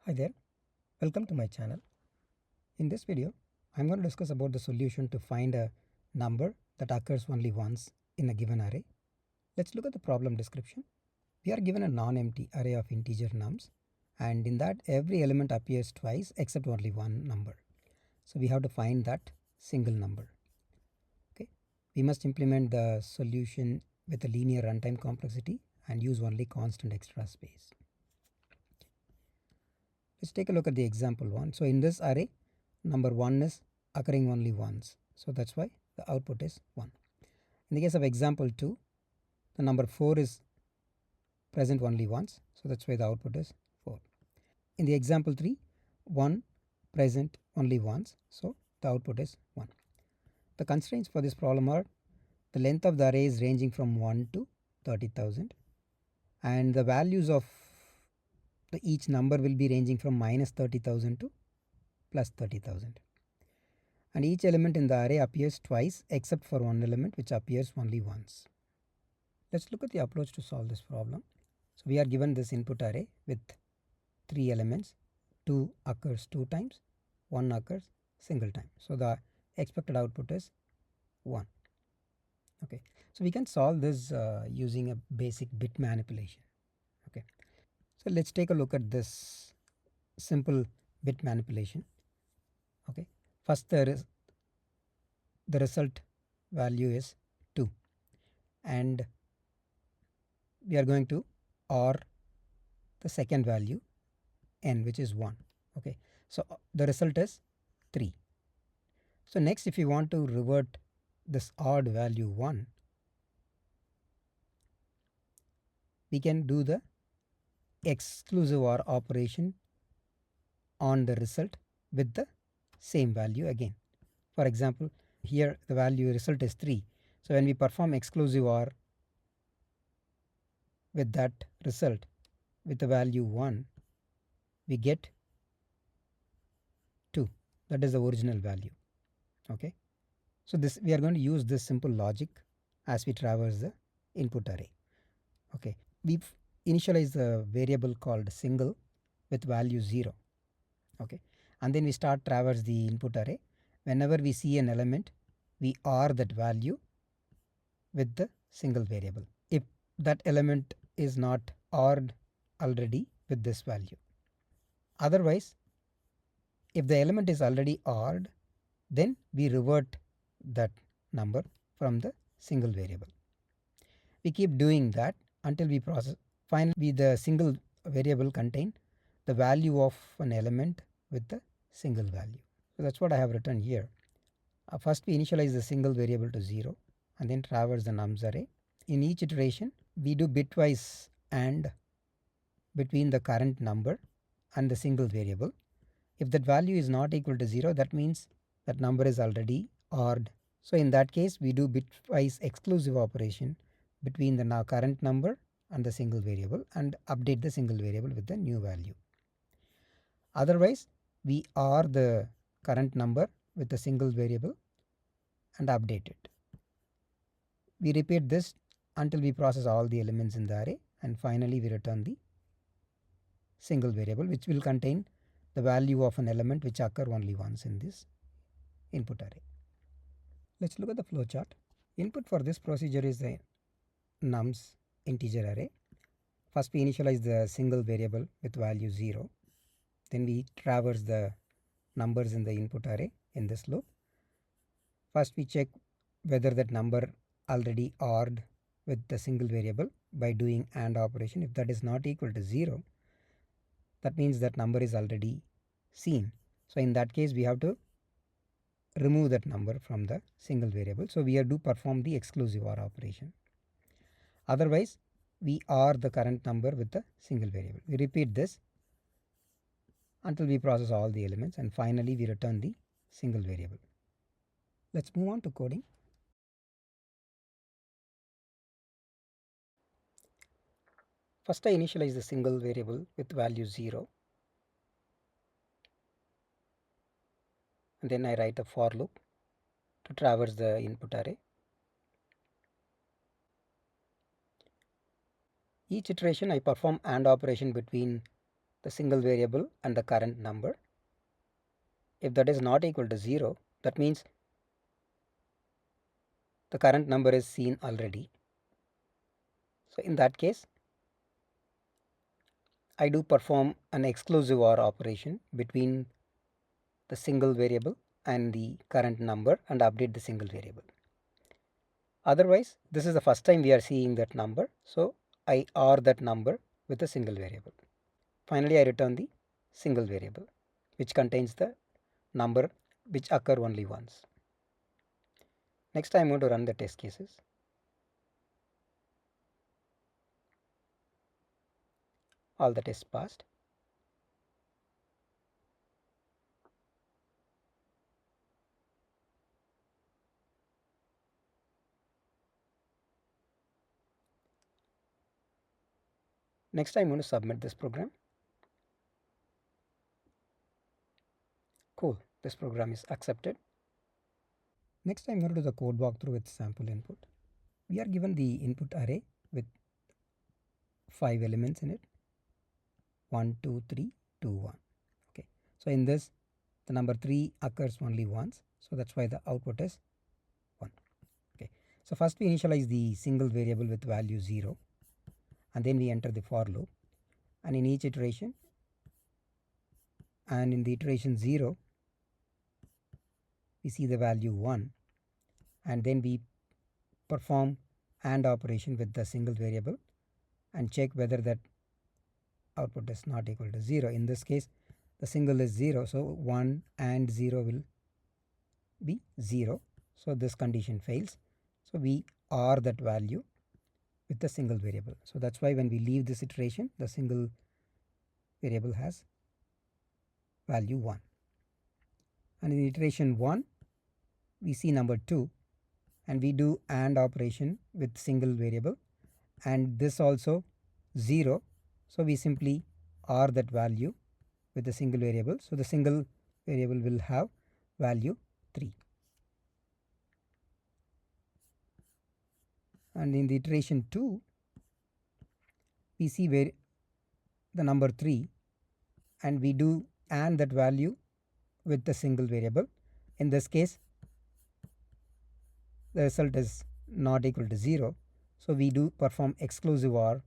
Hi there, welcome to my channel. In this video, I'm going to discuss about the solution to find a number that occurs only once in a given array. Let's look at the problem description. We are given a non-empty array of integer nums, and in that every element appears twice except only one number. So we have to find that single number. Okay, we must implement the solution with a linear runtime complexity and use only constant extra space. Let's take a look at the example one. So in this array, number 1 is occurring only once. So that's why the output is 1. In the case of example 2, the number 4 is present only once. So that's why the output is 4. In the example 3, 1 present only once. So the output is 1. The constraints for this problem are the length of the array is ranging from 1 to 30,000, and the values of each number will be ranging from minus 30,000 to plus 30,000. And each element in the array appears twice except for one element which appears only once. Let's look at the approach to solve this problem. So we are given this input array with 3 elements. 2 occurs 2 times, 1 occurs single time. So the expected output is 1. Okay, so we can solve this using a basic bit manipulation. Okay, so let's take a look at this simple bit manipulation. Okay, first the result value is 2, and we are going to OR the second value n, which is 1. Okay, so the result is 3. So next, if you want to revert this odd value 1, we can do the exclusive OR operation on the result with the same value again. For example, here the value result is 3. So when we perform exclusive OR with that result with the value 1, we get 2. That is the original value. Okay, so this we are going to use this simple logic as we traverse the input array. Okay, we initialize the variable called single with value 0. Okay, and then we start traverse the input array. Whenever we see an element, we OR that value with the single variable if that element is not ORed already with this value. Otherwise, if the element is already ORed, then we revert that number from the single variable. We keep doing that until we process. Finally, the single variable contain the value of an element with the single value. So that's what I have written here. First we initialize the single variable to 0 and then traverse the nums array. In each iteration, we do bitwise AND between the current number and the single variable. If that value is not equal to 0, that means that number is already ORed. So in that case, we do bitwise exclusive operation between the now current number and the single variable and update the single variable with the new value. Otherwise, we OR the current number with the single variable and update it. We repeat this until we process all the elements in the array, and finally we return the single variable which will contain the value of an element which occur only once in this input array. Let's look at the flow chart. Input for this procedure is the nums integer array. First we initialize the single variable with value 0. Then we traverse the numbers in the input array in this loop. First we check whether that number already ORed with the single variable by doing AND operation. If that is not equal to 0, that means that number is already seen. So in that case, we have to remove that number from the single variable. So we have to perform the exclusive OR operation. Otherwise, we OR the current number with the single variable. We repeat this until we process all the elements, and finally we return the single variable. Let's move on to coding. First I initialize the single variable with value 0, and then I write a for loop to traverse the input array. Each iteration I perform AND operation between the single variable and the current number. If that is not equal to 0, that means the current number is seen already. So in that case, I do perform an exclusive OR operation between the single variable and the current number and update the single variable. Otherwise, this is the first time we are seeing that number, so I OR that number with a single variable. Finally, I return the single variable which contains the number which occur only once. Next, I am going to run the test cases. All the tests passed. Next, I am going to submit this program. Cool, this program is accepted. Next, I am going to do the code walkthrough with sample input. We are given the input array with 5 elements in it, 1, 2, 3, 2, 1. Okay, so in this, the number 3 occurs only once, so that's why the output is 1. Okay, so first we initialize the single variable with value 0, and then we enter the for loop, and in each iteration, and in the iteration 0, we see the value 1, and then we perform AND operation with the single variable and check whether that output is not equal to 0. In this case, the single is 0, so 1 and 0 will be 0. So this condition fails. So we OR that value with the single variable. So that's why when we leave this iteration, the single variable has value 1. And in iteration 1, we see number 2, and we do AND operation with single variable, and this also 0. So we simply OR that value with the single variable. So the single variable will have value 3. And in the iteration 2, we see where the number 3, and we do AND that value with the single variable. In this case, the result is not equal to 0. So we do perform exclusive OR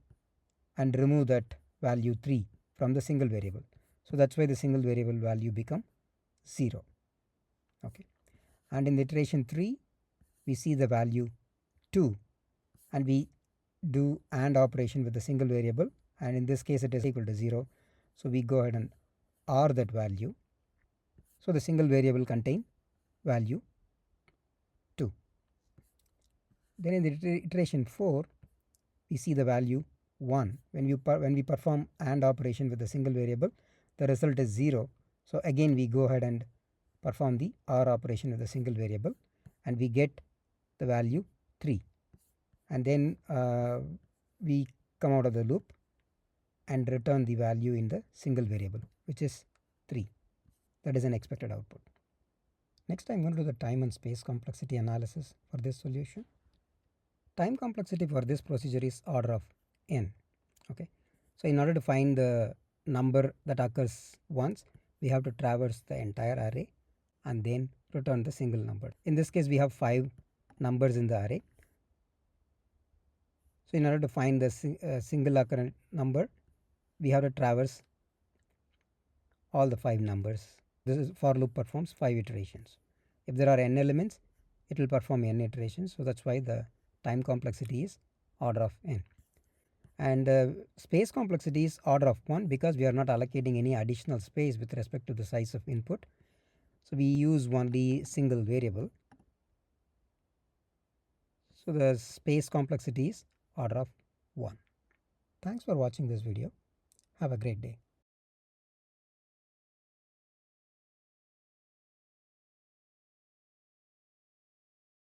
and remove that value 3 from the single variable. So that's why the single variable value become 0. Okay, and in the iteration 3, we see the value 2, and we do AND operation with the single variable, and in this case it is equal to 0. So we go ahead and OR that value. So the single variable contain value 2. Then in the iteration 4, we see the value 1. When we perform AND operation with the single variable, the result is 0. So again we go ahead and perform the OR operation with the single variable, and we get the value 3. And then we come out of the loop and return the value in the single variable, which is 3. That is an expected output. Next, I am going to do the time and space complexity analysis for this solution. Time complexity for this procedure is order of n. Okay, so in order to find the number that occurs once, we have to traverse the entire array and then return the single number. In this case, we have 5 numbers in the array. So in order to find the single occurrent number, we have to traverse all the 5 numbers. This is for loop performs 5 iterations. If there are n elements, it will perform n iterations. So that's why the time complexity is order of n. And space complexity is order of 1 because we are not allocating any additional space with respect to the size of input. So we use only single variable. So the space complexity is order of 1. Thanks for watching this video. Have a great day.